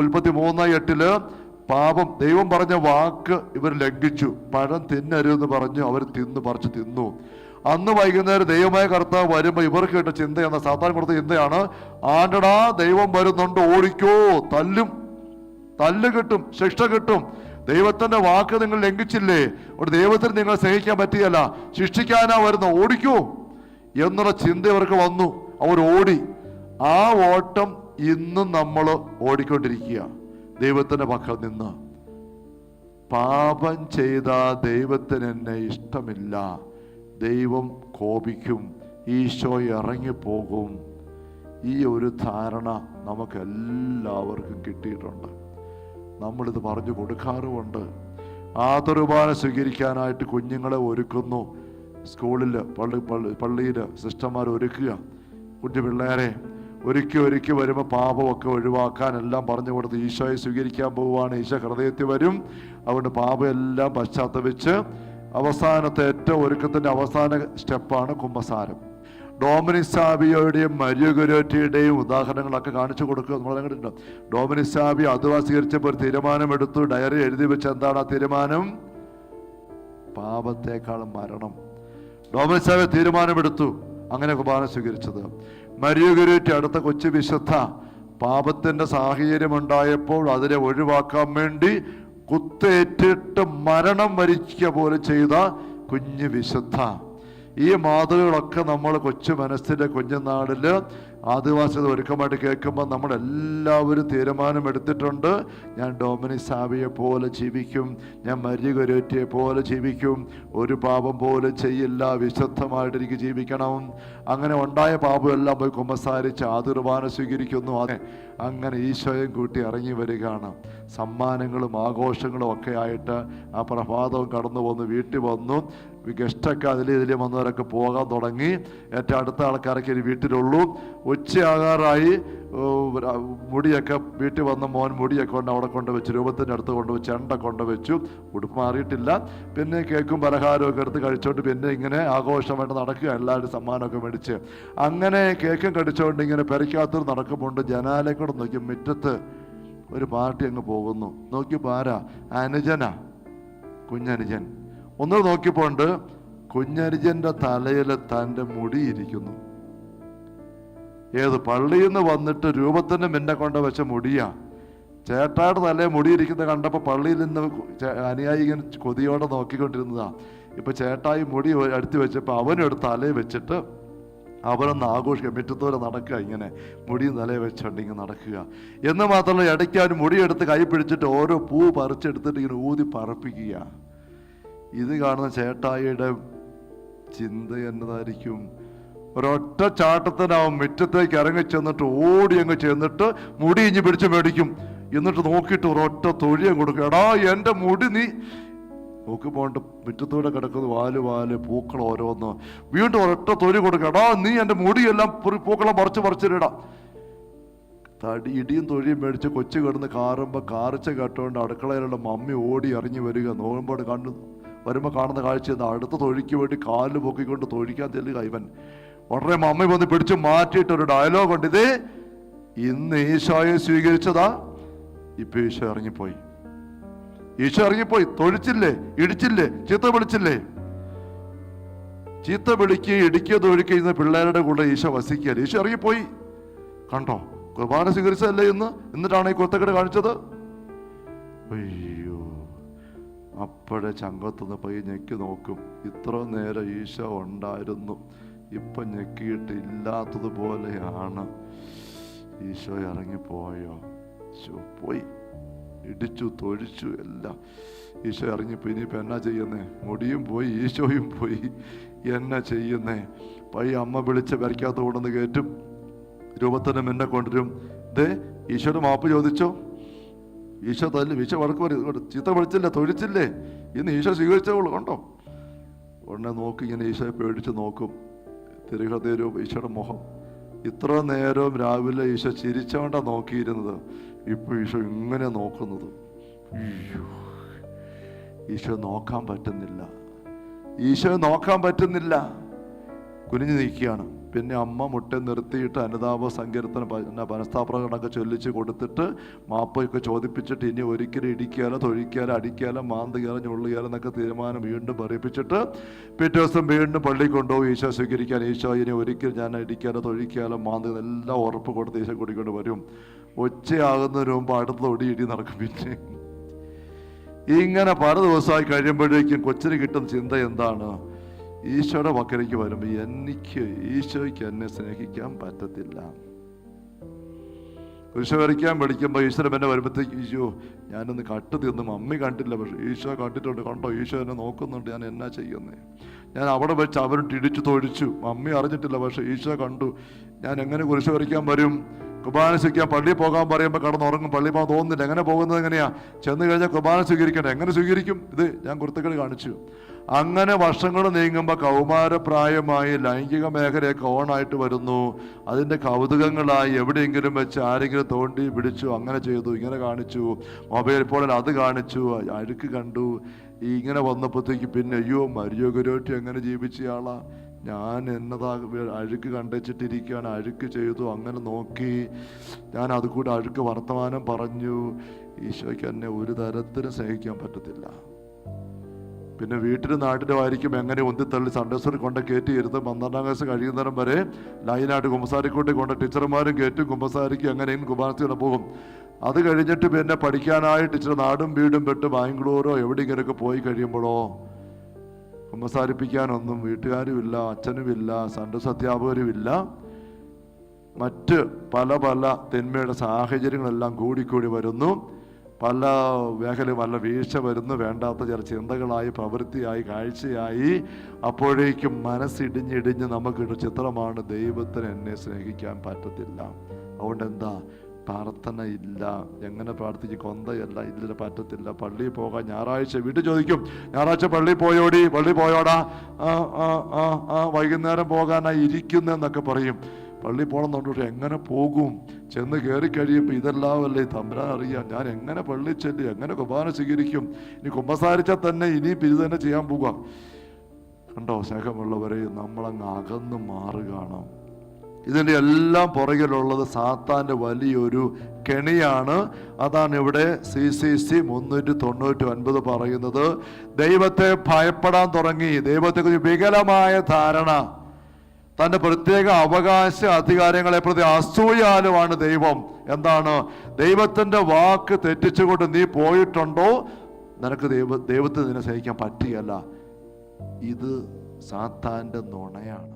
ഉൽപ്പത്തി 3:8 പാപം, ദൈവം പറഞ്ഞ വാക്ക് ഇവർ ലംഘിച്ചു. പഴം തിന്നരുതെന്ന് പറഞ്ഞു, അവർ പറിച്ചു തിന്നു. അന്ന് വൈകുന്നേരം ദൈവമായ കർത്താവ് വരുമ്പോൾ ഇവർക്ക് കേട്ട ചിന്തയാണ്, സാത്താൻ കൊടുത്ത ചിന്തയാണ്, ആണ്ടടാ ദൈവം വരുന്നുണ്ട്, ഓടിക്കോ, തല്ല് കിട്ടും, ശിക്ഷ കിട്ടും. ദൈവത്തിന്റെ വാക്ക് നിങ്ങൾ ലംഘിച്ചില്ലേ, ഒരു ദൈവത്തിന് നിങ്ങൾ സ്നേഹിക്കാൻ പറ്റിയല്ല, ശിക്ഷിക്കാനാ വരുന്നു, ഓടിക്കോ എന്നുള്ള ചിന്ത ഇവർക്ക് വന്നു. അവർ ഓടി. ആ ഓട്ടം ഇന്നും നമ്മൾ ഓടിക്കൊണ്ടിരിക്കുക. ദൈവത്തിന്റെ പക്കൽ നിന്ന് പാപം ചെയ്ത ദൈവത്തിന് എന്നെ ഇഷ്ടമില്ല, ദൈവം കോപിക്കും, ഈശോ ഇറങ്ങിപ്പോകും. ഈ ഒരു ധാരണ നമുക്ക് എല്ലാവർക്കും കിട്ടിയിട്ടുണ്ട്. നമ്മളിത് പറഞ്ഞു കൊടുക്കാറുമുണ്ട്. ആതുർബാന സ്വീകരിക്കാനായിട്ട് കുഞ്ഞുങ്ങളെ ഒരുക്കുന്നു. സ്കൂളിൽ, പള്ളിയിൽ സിസ്റ്റർമാർ ഒരുക്കുക. കുഞ്ഞു പിള്ളേരെ ഒരുക്കി വരുമ്പോൾ പാപമൊക്കെ ഒഴിവാക്കാൻ എല്ലാം പറഞ്ഞു കൊടുത്ത് ഈശോയെ സ്വീകരിക്കാൻ പോവുകയാണ്. ഈശോ ഹൃദയത്തിൽ വരും. അതുകൊണ്ട് പാപം എല്ലാം പശ്ചാത്തപിച്ച് അവസാനത്തെ ഏറ്റവും ഒരുക്കത്തിൻ്റെ അവസാന സ്റ്റെപ്പാണ് കുമ്പസാരം. ഡോമിനിക് സാവിയോയുടെയും മരിയ ഗുരുറ്റിയുടെയും ഉദാഹരണങ്ങളൊക്കെ കാണിച്ചു കൊടുക്കുക. നമ്മൾ കണ്ടിട്ടുണ്ട്. ഡോമിനിക് സാവിയോ അത് സ്വീകരിച്ചപ്പോൾ ഒരു തീരുമാനമെടുത്തു. ഡയറി എഴുതി വെച്ച് എന്താണ് ആ തീരുമാനം? പാപത്തെക്കാളും മരണം. ഡോമിനിക് സാവിയോ തീരുമാനമെടുത്തു, അങ്ങനെ കുർബാന സ്വീകരിച്ചത്. മരിയ ഗുരുറ്റി, അടുത്ത കൊച്ചു വിശുദ്ധ, പാപത്തിന്റെ സാഹചര്യം ഉണ്ടായപ്പോൾ അതിനെ ഒഴിവാക്കാൻ വേണ്ടി കുത്തേറ്റിട്ട് മരണം വരിക്കുക പോലെ ചെയ്ത കുഞ്ഞു വിശുദ്ധ. ഈ മാതൃകളൊക്കെ നമ്മൾ കൊച്ചു മനസ്സിൻ്റെ കുഞ്ഞുനാളിൽ ആദിവാസികൾ ഒരുക്കമായിട്ട് കേൾക്കുമ്പോൾ നമ്മളെല്ലാവരും തീരുമാനമെടുത്തിട്ടുണ്ട്, ഞാൻ ഡൊമിനിക് സാവിയെ പോലെ ജീവിക്കും, ഞാൻ മരിയ ഗുരുറ്റിയെ പോലെ ജീവിക്കും, ഒരു പാപം പോലും ചെയ്യില്ല, വിശുദ്ധമായിട്ട് എനിക്ക് ജീവിക്കണം. അങ്ങനെ ഉണ്ടായ പാപമെല്ലാം പോയി കുമ്പസാരിച്ച് ആതിർവാനം സ്വീകരിക്കുന്നു. അങ്ങനെ ഈശോയും കൂട്ടി ഇറങ്ങി വരികയാണ്. സമ്മാനങ്ങളും ആഘോഷങ്ങളും ഒക്കെ ആയിട്ട് ആ പ്രഭാതവും കടന്നു വന്നു. വീട്ടിൽ വന്നു. ഗസ്റ്റൊക്കെ ഇതിലും വന്നവരൊക്കെ പോകാൻ തുടങ്ങി. ഏറ്റവും അടുത്ത ആൾക്കാരൊക്കെ ഇനി വീട്ടിലുള്ളൂ. ഉച്ചയാകാറായി. മുടിയൊക്കെ വീട്ടിൽ വന്ന മോൻ മുടിയൊക്കെ കൊണ്ട് അവിടെ കൊണ്ടുവച്ചു, രൂപത്തിൻ്റെ അടുത്ത് കൊണ്ടുവച്ച് എണ്ണ കൊണ്ടുവച്ചു. ഉടുപ്പ് മാറിയിട്ടില്ല. പിന്നെ കേക്കും പലഹാരമൊക്കെ എടുത്ത് കഴിച്ചോണ്ട് പിന്നെ ഇങ്ങനെ ആഘോഷമായിട്ട് നടക്കുക. എല്ലാവരും സമ്മാനമൊക്കെ മേടിച്ച് അങ്ങനെ കേക്കും കടിച്ചോണ്ട് ഇങ്ങനെ പെരയ്ക്കകത്ത് നടക്കുമ്പോണ്ട് ജനാലെ കൂടെ നോക്കി മുറ്റത്ത് ഒരു പാർട്ടി അങ്ങ് പോകുന്നു. നോക്കിയപ്പോൾ ആരാ? അനുജനാ, കുഞ്ഞനുജൻ. ഒന്ന് നോക്കിയപ്പോണ്ട് കുഞ്ഞനുജന്റെ തലയിൽ തൻ്റെ മുടിയിരിക്കുന്നു. ഏത് പള്ളിയിൽ നിന്ന് വന്നിട്ട് രൂപത്തിന്റെ മിന്നെ കൊണ്ട് വെച്ച മുടിയാ. ചേട്ടായുടെ തലയിൽ മുടിയിരിക്കുന്നത് കണ്ടപ്പോൾ പള്ളിയിൽ നിന്ന് അനുയായികൻ കൊതിയോടെ നോക്കിക്കൊണ്ടിരുന്നതാ. ഇപ്പൊ ചേട്ടായി മുടി അടുത്ത് വെച്ചപ്പോൾ അവനെടുത്ത് തലയിൽ വെച്ചിട്ട് അവരൊന്ന് ആഘോഷിക്കുക. മുറ്റത്തോടെ നടക്കുക, ഇങ്ങനെ മുടിയും തലയിൽ വെച്ചുകൊണ്ട് ഇങ്ങനെ നടക്കുക. എന്ന് മാത്രമല്ല, ഇടയ്ക്ക് അവന് മുടിയെടുത്ത് കൈ പിടിച്ചിട്ട് ഓരോ പൂ പറിച്ചെടുത്തിട്ട് ഇങ്ങനെ ഊതി പറപ്പിക്കുക. ഇത് കാണുന്ന ചേട്ടായിയുടെ ചിന്ത എന്നതായിരിക്കും? ഒരൊറ്റ ചാട്ടത്തിനാവും മുറ്റത്തേക്ക് ഇറങ്ങി ചെന്നിട്ട് ഓടി അങ്ങ് ചെന്നിട്ട് മുടി ഇഞ്ഞ് പിടിച്ച് മേടിക്കും. എന്നിട്ട് നോക്കിയിട്ട് ഒരൊറ്റ തൊഴിയും കൊടുക്കും. എടാ എൻ്റെ മുടി നീ നോക്കിപ്പോണ്ട് മുറ്റത്തൂടെ കിടക്കുന്നത് വാല് പൂക്കൾ ഓരോന്ന്. വീണ്ടും ഒരൊറ്റ തൊഴി കൊടുക്കുക. എടാ നീ എൻ്റെ മുടിയെല്ലാം പൂക്കളം പറിച്ചിടാം. ഇടിയും തൊഴിയും മേടിച്ച് കൊച്ചു കിടന്ന് കാറുമ്പോൾ കാറിച്ച കേട്ടുകൊണ്ട് അടുക്കളയിലുള്ള മമ്മി ഓടി ഇറങ്ങി വരിക. നോക്കുമ്പോൾ വരുമ്പോൾ കാണുന്ന കാഴ്ച അടുത്ത തൊഴിക്ക് വേണ്ടി കാല് പൊക്കിക്കൊണ്ട് തൊഴിക്കാൻ ചെല്ലുക ഇവൻ. ഉടനെ മമ്മി വന്ന് പിടിച്ച് മാറ്റിയിട്ടൊരു ഡയലോഗ് ഉണ്ട്. ഇതേ ഇന്ന് ഈശോയെ സ്വീകരിച്ചതാ, ഇപ്പൊ ഈശോ ഇറങ്ങിപ്പോയി. ഈശോ ഇറങ്ങിപ്പോയി. തൊഴിച്ചില്ലേ, ഇടിച്ചില്ലേ, ചീത്ത വിളിച്ചില്ലേ? ചീത്ത വിളിക്കുക, ഇടിക്കുക, തൊഴിക്കുന്ന പിള്ളേരുടെ കൂടെ ഈശോ വസിക്കുക. ഈശോ ഇറങ്ങിപ്പോയി. കണ്ടോ, കുർബാന സ്വീകരിച്ചതല്ലേ ഇന്ന്? എന്നിട്ടാണ് ഈ കുരുത്തക്കേട് കാണിച്ചത്. അയ്യോ, അപ്പോഴേ ചങ്കത്തുനിന്ന് പോയി ഞെക്കി നോക്കും. ഇത്ര നേരം ഈശോ ഉണ്ടായിരുന്നു, ഇപ്പൊ ഞെക്കിയിട്ട് ഇല്ലാത്തതുപോലെയാണ്. ഈശോ ഇറങ്ങിപ്പോയോ? പോയി, ഇടിച്ചു, തൊഴിച്ചു, എല്ലാം. ഈശോ ഇറങ്ങിപ്പോയി. ഇനിയിപ്പോൾ എന്നാ ചെയ്യുന്നേ? മുടിയും പോയി, ഈശോയും പോയി. എന്നാ ചെയ്യുന്നേ? പൈ അമ്മ വിളിച്ച് വരയ്ക്കാത്ത കൊണ്ടുവന്ന് കയറ്റും. രൂപത്തിന് മുന്നെ കൊണ്ടുവരും. ദേ ഈശോയുടെ മാപ്പ് ചോദിച്ചോ? ഈശോ തല്ലും, ഈശോ വഴക്ക് പറയും. ചീത്ത വിളിച്ചില്ലേ, തൊഴിച്ചില്ലേ, ഇന്ന് ഈശോ സ്വീകരിച്ചോളൂ. കണ്ടോ, ഉടനെ നോക്കി ഇങ്ങനെ ഈശോയെ പേടിച്ച് നോക്കും. തിരുഹൃദയരൂപ ഈശോയുടെ മുഖം. ഇത്ര നേരവും രാവിലെ ഈശോ ചിരിച്ചോണ്ടാ നോക്കിയിരുന്നത്, ഇപ്പൊ ഈശോ ഇങ്ങനെ നോക്കുന്നത്. ഈശോ നോക്കാൻ പറ്റുന്നില്ല. ഈശോ നോക്കാൻ പറ്റുന്നില്ല. കുനിഞ്ഞു നിൽക്കുകയാണ്. പിന്നെ അമ്മ മുട്ട നിർത്തിയിട്ട് അനുതാപ സങ്കീർത്തനം പനസ്ഥാപ്രകടനമൊക്കെ ചൊല്ലിച്ച് കൊടുത്തിട്ട് മാപ്പൊക്കെ ചോദിപ്പിച്ചിട്ട് ഇനി ഒരിക്കലും ഇടിക്കാലോ തൊഴിക്കാലോ അടിക്കാലോ മാന്തുകയാലോ ഞുള്ളുകയാലോ എന്നൊക്കെ തീരുമാനം വീണ്ടും പറയിപ്പിച്ചിട്ട് പിറ്റേ ദിവസം വീണ്ടും പള്ളി കൊണ്ടുപോയി ഈശോ സ്വീകരിക്കാൻ. ഈശോ ഇനി ഒരിക്കലും ഞാൻ ഇടിക്കാലോ തൊഴിക്കാലോ മാന്തുക എല്ലാം ഉറപ്പ് കൊടുത്ത് ഈശോ കൂടിക്കൊണ്ട് വരും. ഉച്ചയാകുന്നതിന് മുമ്പ് അടുത്ത ഇടി നടക്കും. പിന്നെ ഇങ്ങനെ പല ദിവസമായി കഴിയുമ്പോഴേക്കും കൊച്ചിന് കിട്ടുന്ന ചിന്ത എന്താണ്? ഈശോയുടെ പക്കലേക്ക് വരുമ്പോൾ ഈശോയ്ക്ക് എന്നെ സ്നേഹിക്കാൻ പറ്റത്തില്ല. കുരിശ് വരയ്ക്കാൻ പഠിക്കുമ്പോൾ ഈശ്വരൻ എന്നെ വരുമ്പോഴത്തേക്ക് ഈശോ ഞാനൊന്ന് കട്ട് തിന്നു, മമ്മി കണ്ടില്ല, പക്ഷെ ഈശോ കണ്ടിട്ടുണ്ട്, കണ്ടോ ഈശോ എന്നെ നോക്കുന്നുണ്ട്, ഞാൻ എന്നാ ചെയ്യുന്നേ? ഞാൻ അവിടെ വെച്ച് അവരും ഇടിച്ചു തൊഴിച്ചു, മമ്മി അറിഞ്ഞിട്ടില്ല, പക്ഷെ ഈശോ കണ്ടു. ഞാൻ എങ്ങനെ കുരിശ് വരയ്ക്കാൻ വരും? കുർബാന സ്വീകരിക്കാൻ പള്ളിയിൽ പോകാൻ പറയുമ്പോൾ കടന്നുറങ്ങും, പള്ളി പോകാൻ തോന്നുന്നില്ല. എങ്ങനെ പോകുന്നത്? എങ്ങനെയാ? ചെന്ന് കഴിഞ്ഞാൽ കുർബാന സ്വീകരിക്കണ്ടേ? എങ്ങനെ സ്വീകരിക്കും? ഇത് ഞാൻ കുരുത്തക്കേട് കാണിച്ചു. അങ്ങനെ വർഷങ്ങൾ നീങ്ങുമ്പോൾ കൗമാരപ്രായമായി ലൈംഗിക മേഖലയൊക്കെ ഓണായിട്ട് വരുന്നു. അതിൻ്റെ കൗതുകങ്ങളായി എവിടെയെങ്കിലും വെച്ച് ആരെങ്കിലും തോണ്ടി പിടിച്ചു, അങ്ങനെ ചെയ്തു, ഇങ്ങനെ കാണിച്ചു, മൊബൈൽ ഫോണിൽ അത് കാണിച്ചു, അഴുക്ക് കണ്ടു. ഇങ്ങനെ വന്നപ്പോഴത്തേക്ക് പിന്നെ അയ്യോ മരിയോ ഗുരുട്ടി എങ്ങനെ ജീവിച്ചയാളാ, ഞാൻ എന്നതാ അഴുക്ക് കണ്ടുവച്ചിട്ടിരിക്കുകയാണ്, അഴുക്ക് ചെയ്തു, അങ്ങനെ നോക്കി, ഞാൻ അതുകൂടെ അഴുക്ക് വർത്തമാനം പറഞ്ഞു. ഈശോയ്ക്ക് എന്നെ ഒരു തരത്തിലും സ്നേഹിക്കാൻ പറ്റത്തില്ല. പിന്നെ വീട്ടിലും നാട്ടിലും ആയിരിക്കും എങ്ങനെ ഒന്നിത്തള്ളി സൺഡേ സ്കൂളിൽ കൊണ്ട് കയറ്റി ഇരുന്ന് 12ാം ക്ലാസ് കഴിയുന്നേരം വരെ ലൈനായിട്ട് കുമ്പസാരിക്കൂട്ടി കൊണ്ട് ടീച്ചർമാരും കയറ്റും കുമ്പസാരിക്കും, എങ്ങനെയും കുമ്പസാരിച്ച് പോകും. അത് കഴിഞ്ഞിട്ട് പിന്നെ പഠിക്കാനായി ടീച്ചർ നാടും വീടും വിട്ട് ബാംഗ്ലൂരോ എവിടെയെങ്കിലുമൊക്കെ പോയി കഴിയുമ്പോഴോ കുമ്പസാരിപ്പിക്കാനൊന്നും വീട്ടുകാരുമില്ല, അച്ഛനുമില്ല, സൺഡേ അധ്യാപകരുമില്ല. മറ്റ് പല പല തിന്മയുടെ സാഹചര്യങ്ങളെല്ലാം കൂടിക്കൂടി വരുന്നു. പല മേഖലയും നല്ല വീഴ്ച വരുന്നു. വേണ്ടാത്ത ചില ചിന്തകളായി, പ്രവൃത്തിയായി, കാഴ്ചയായി. അപ്പോഴേക്കും മനസ്സിടിഞ്ഞിടിഞ്ഞ് നമുക്കൊരു ചിത്രമാണ് ദൈവത്തിന് എന്നെ സ്നേഹിക്കാൻ പറ്റത്തില്ല. അതുകൊണ്ട് എന്താ? പ്രാർത്ഥന ഇല്ല. എങ്ങനെ പ്രാർത്ഥിക്കും? കൊന്തയല്ല, ഇതിൽ പറ്റത്തില്ല. പള്ളിയിൽ പോകാൻ ഞായറാഴ്ച വീട്ടിൽ ചോദിക്കും, ഞായറാഴ്ച പള്ളിയിൽ പോയോടി? പള്ളി പോയോടാ? വൈകുന്നേരം പോകാനായി ഇരിക്കുന്നതെന്നൊക്കെ പറയും. പള്ളി പോകണമെന്നുണ്ട്, പക്ഷെ എങ്ങനെ പോകും? ചെന്ന് കയറി കഴിയുമ്പോൾ ഇതെല്ലാമല്ലേ തമ്പുരാൻ അറിയാം. ഞാൻ എങ്ങനെ പള്ളി ചെല്ലി, എങ്ങനെ കുർബാന സ്വീകരിക്കും? ഇനി കുമ്പസാരിച്ചാൽ തന്നെ ഇനി ഇത് തന്നെ ചെയ്യാൻ പോകുക. കണ്ടോ സ്നേഹമുള്ളവരെ, നമ്മളങ്ങ് അകന്ന് മാറുകയാണ്. ഇതിൻ്റെ എല്ലാം പുറകിലുള്ളത് സാത്താൻ്റെ വലിയൊരു കെണിയാണ്. അതാണ് ഇവിടെ CCC 399 പറയുന്നത്. ദൈവത്തെ ഭയപ്പെടാൻ തുടങ്ങി, ദൈവത്തെക്കുറിച്ച് വികലമായ ധാരണ, തൻ്റെ പ്രത്യേക അവകാശ അധികാരങ്ങളെ പ്രതി അസൂയാലുമാണ് ദൈവം. എന്താണ്? ദൈവത്തിൻ്റെ വാക്ക് തെറ്റിച്ചുകൊണ്ട് നീ പോയിട്ടുണ്ടോ, നിനക്ക് ദൈവത്തെ നിന്നെ സ്നേഹിക്കാൻ പറ്റുകയല്ല. ഇത് സാത്താൻ്റെ നുണയാണ്.